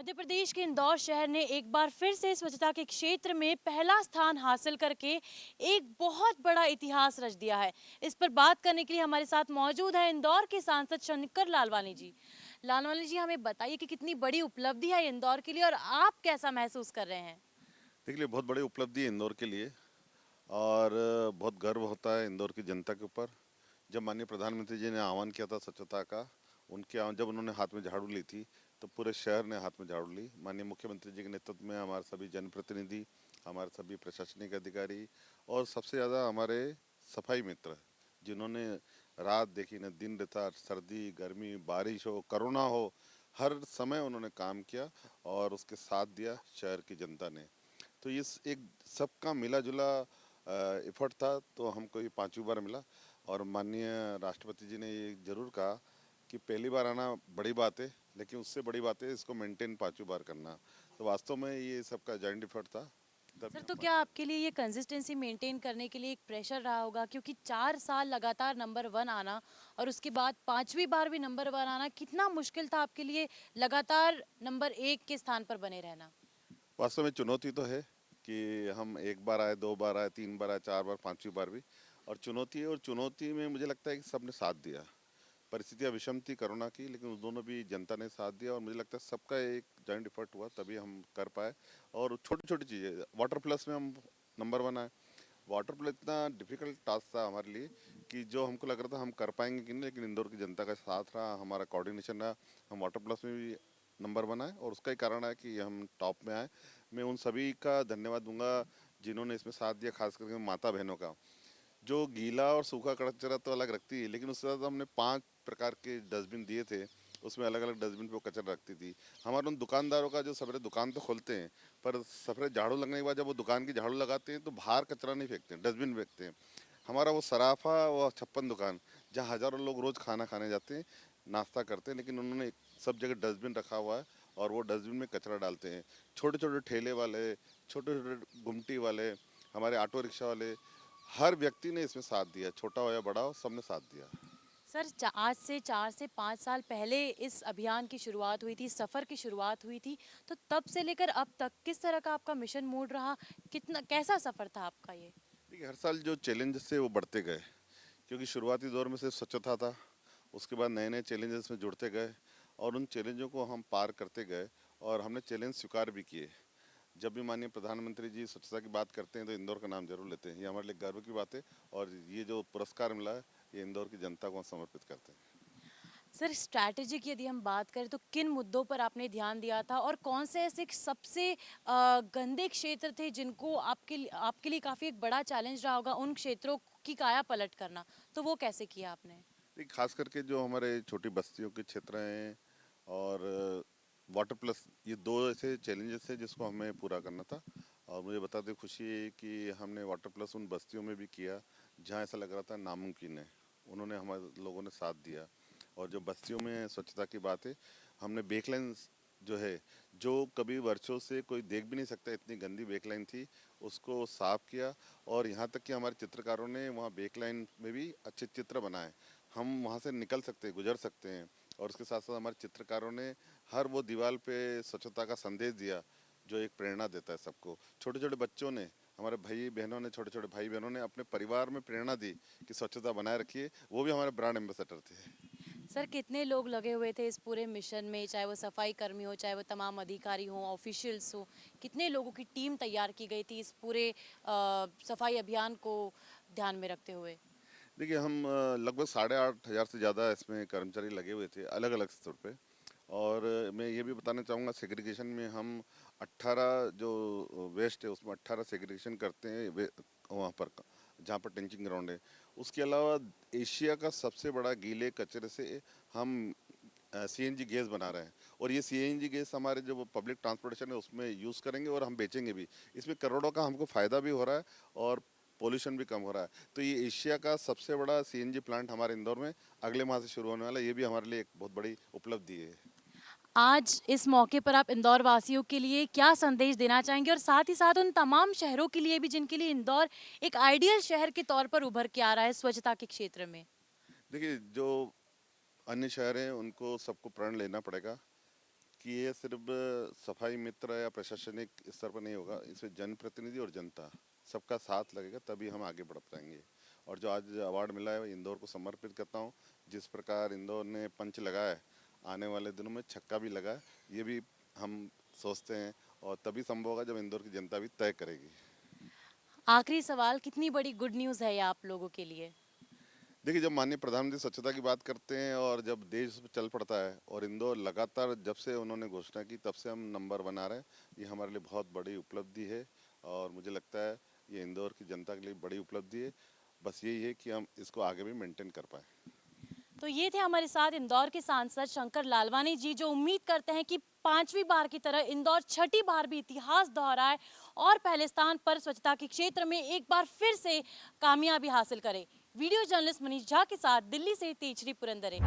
मध्य प्रदेश के इंदौर शहर ने एक बार फिर से स्वच्छता के क्षेत्र में पहला स्थान हासिल करके एक बहुत बड़ा इतिहास रच दिया है। इस पर बात करने के लिए हमारे साथ मौजूद है इंदौर के सांसद शंकर लालवानी जी। लालवानी जी, हमें बताइए कि कितनी बड़ी उपलब्धि है इंदौर के लिए और आप कैसा महसूस कर रहे हैं। देखिए बहुत बड़ी उपलब्धि है इंदौर के लिए। और बहुत गर्व होता है इंदौर की जनता के ऊपर। जब माननीय प्रधानमंत्री जी ने आह्वान किया था स्वच्छता का, जब उन्होंने हाथ में झाड़ू ली थी तो पूरे शहर ने हाथ में झाड़ू ली। माननीय मुख्यमंत्री जी के नेतृत्व में हमारे सभी जनप्रतिनिधि, हमारे सभी प्रशासनिक अधिकारी और सबसे ज़्यादा हमारे सफाई मित्र, जिन्होंने रात देखी न दिन रहता, सर्दी गर्मी बारिश हो कोरोना हो, हर समय उन्होंने काम किया और उसके साथ दिया शहर की जनता ने। तो ये एक सबका मिला जुला एफर्ट था, तो हमको ये पांचवी बार मिला। और माननीय राष्ट्रपति जी ने ये जरूर कहा कि पहली बार आना बड़ी बात है, लेकिन उससे बड़ी बात है इसको मेंटेन पांचवी बार करना। तो वास्तव में ये सबका जॉइंट एफर्ट था, तभी सर, हम तो क्या पांचवी बार। आपके लिए ये कंसिस्टेंसी मेंटेन करने के लिए एक प्रेशर रहा होगा, क्योंकि 4 साल लगातार नंबर वन आना और उसके बाद पांचवी बार भी नंबर वन आना कितना मुश्किल था आपके लिए, लगातार नंबर 1 के स्थान पर बने रहना। वास्तव में चुनौती तो है कि हम एक बार आए, दो बार आए, तीन बार आए, चार बार, पांचवी बार भी। और चुनौती है, और चुनौती में मुझे लगता है कि सबने साथ दिया। परिस्थितियाँ विषम थी कोरोना की, लेकिन उस दोनों भी जनता ने साथ दिया और मुझे लगता है सबका एक जॉइंट एफर्ट हुआ, तभी हम कर पाए। और छोटी छोटी चीज़ें, वाटर प्लस में हम नंबर वन आए। वाटर प्लस इतना डिफिकल्ट टास्क था हमारे लिए कि जो हमको लग रहा था हम कर पाएंगे कि नहीं, लेकिन इंदौर की जनता का साथ रहा, हमारा कोऑर्डिनेशन रहा, हम वाटर प्लस में भी नंबर वन आए और उसका ही कारण है कि हम टॉप में आए। मैं उन सभी का धन्यवाद दूंगा जिन्होंने इसमें साथ दिया, खास करके माता बहनों का। जो गीला और सूखा कचरा तो अलग रखती है, लेकिन उसके साथ हमने 5 प्रकार के डस्टबिन दिए थे। उसमें अलग अलग डस्टबिन पे वो कचरा रखती थी। हमारे उन दुकानदारों का, जो सवेरे दुकान तो खोलते हैं, पर सवेरे झाड़ू लगने के बाद जब वो दुकान की झाड़ू लगाते हैं तो बाहर कचरा नहीं फेंकते हैं, डस्टबिन फेंकते हैं। हमारा वो सराफा, वो छप्पन दुकान, जहाँ हज़ारों लोग रोज़ खाना खाने जाते हैं, नाश्ता करते हैं, लेकिन उन्होंने सब जगह डस्टबिन रखा हुआ है और वो डस्टबिन में कचरा डालते हैं। छोटे छोटे ठेले वाले, छोटे छोटे गुमटी वाले, हमारे ऑटो रिक्शा वाले, हर व्यक्ति ने इसमें साथ दिया, छोटा हो या बड़ा हो, सबने साथ दिया। सर, आज से 4 से 5 साल पहले इस अभियान की शुरुआत हुई थी, सफ़र की शुरुआत हुई थी, तो तब से लेकर अब तक किस तरह का आपका मिशन मोड रहा, कितना कैसा सफ़र था आपका ये। देखिए हर साल जो चैलेंजेस थे वो बढ़ते गए, क्योंकि शुरुआती दौर में सिर्फ स्वच्छता था, उसके बाद नए नए चैलेंजेस में जुड़ते गए और उन चैलेंजों को हम पार करते गए और हमने चैलेंज स्वीकार भी किए। जब भी माननीय प्रधानमंत्री जी स्वच्छता की बात करते हैं तो इंदौर का नाम जरूर लेते हैं, ये हमारे लिए गर्व की बात है। और ये जो पुरस्कार मिला है, ये इंदौर की जनता को हम समर्पित करते हैं। सर, स्ट्रैटेजी की यदि हम बात करें तो किन मुद्दों पर आपने ध्यान दिया था और कौन से ऐसे सबसे गंदे क्षेत्र थे जिनको आपके लिए काफ़ी एक बड़ा चैलेंज रहा होगा उन क्षेत्रों की काया पलट करना, तो वो कैसे किया आपने। देखिए खास करके जो हमारे छोटी बस्तियों के क्षेत्र हैं और वाटर प्लस, ये दो ऐसे चैलेंजेस थे जिसको हमें पूरा करना था। और मुझे बताते खुशी है कि हमने वाटर प्लस उन बस्तियों में भी किया जहाँ ऐसा लग रहा था नामुमकिन है, उन्होंने हमारे लोगों ने साथ दिया। और जो बस्तियों में स्वच्छता की बात है, हमने बेकलाइन जो है, जो कभी वर्षों से कोई देख भी नहीं सकता, इतनी गंदी बेकलाइन थी, उसको साफ किया। और यहाँ तक कि हमारे चित्रकारों ने वहाँ बेकलाइन में भी अच्छे चित्र बनाए, हम वहाँ से निकल सकते हैं, गुजर सकते हैं। और उसके साथ साथ हमारे चित्रकारों ने हर वो दीवार पे स्वच्छता का संदेश दिया जो एक प्रेरणा देता है सबको। छोटे छोटे बच्चों ने, हमारे भाई बहनों ने, छोटे छोटे भाई बहनों ने अपने परिवार में प्रेरणा दी कि स्वच्छता बनाए रखिए, वो भी हमारे ब्रांड एम्बेसडर थे। सर, कितने लोग लगे हुए थे इस पूरे मिशन में, चाहे वो सफाई कर्मी हो, चाहे वो तमाम अधिकारी हों, ऑफिशियल्स हो, कितने लोगों की टीम तैयार की गई थी इस पूरे सफाई अभियान को ध्यान में रखते हुए। देखिए हम लगभग 8,500 से ज़्यादा इसमें कर्मचारी लगे हुए थे अलग अलग स्तर पे। और मैं ये भी बताना चाहूँगा, सेग्रीगेशन में हम 18 जो वेस्ट है उसमें 18 सेग्रीगेशन करते हैं वहाँ पर जहाँ पर टेंचिंग ग्राउंड है। उसके अलावा एशिया का सबसे बड़ा गीले कचरे से हम सीएनजी गैस बना रहे हैं। और ये सीएनजी गैस हमारे जो पब्लिक ट्रांसपोर्टेशन है उसमें यूज़ करेंगे और हम बेचेंगे भी। इसमें करोड़ों का हमको फ़ायदा भी हो रहा है और पोल्यूशन भी कम हो रहा है। तो ये एशिया का सबसे बड़ा सीएनजी प्लांट हमारे इंदौर में अगले माह से शुरू होने वाला है, ये भी हमारे लिए एक बहुत बड़ी उपलब्धि है। आज इस मौके पर आप इंदौर वासियों के लिए क्या संदेश देना चाहेंगे और साथ ही साथ उन तमाम शहरों के लिए भी जिनके लिए इंदौर एक आइडियल शहर के तौर पर उभर के आ रहा है स्वच्छता के क्षेत्र में। देखिए जो अन्य शहर हैं उनको सबको प्रण लेना पड़ेगा कि ये सिर्फ सफाई मित्र या प्रशासनिक स्तर पर नहीं होगा, इसमें जनप्रतिनिधि और जनता सबका साथ लगेगा, तभी हम आगे बढ़ पाएंगे। और जो आज अवार्ड मिला है इंदौर को समर्पित करता हूँ। जिस प्रकार इंदौर ने पंच लगाया है, आने वाले दिनों में छक्का भी लगा है, ये भी हम सोचते हैं और तभी संभव होगा जब इंदौर की जनता भी तय करेगी। आखिरी सवाल, कितनी बड़ी गुड न्यूज़ है ये आप लोगों के लिए? देखिए, जब माननीय प्रधानमंत्री स्वच्छता की बात करते हैं और जब देश पे चल पड़ता है और इंदौर लगातार जब से उन्होंने घोषणा की तब से हम नंबर 1 आ रहे हैं, ये हमारे लिए बहुत बड़ी उपलब्धि है और मुझे लगता है ये इंदौर की जनता के लिए बड़ी उपलब्धि है। बस यही है कि हम इसको आगे भी मेंटेन कर पाएँ। तो ये थे हमारे साथ इंदौर के सांसद शंकर लालवानी जी, जो उम्मीद करते हैं कि 5वीं बार की तरह इंदौर 6ठी बार भी इतिहास दोहराए और पहले स्थान पर स्वच्छता के क्षेत्र में एक बार फिर से कामयाबी हासिल करे। वीडियो जर्नलिस्ट मनीष झा के साथ दिल्ली से तेजश्री पुरंदरे।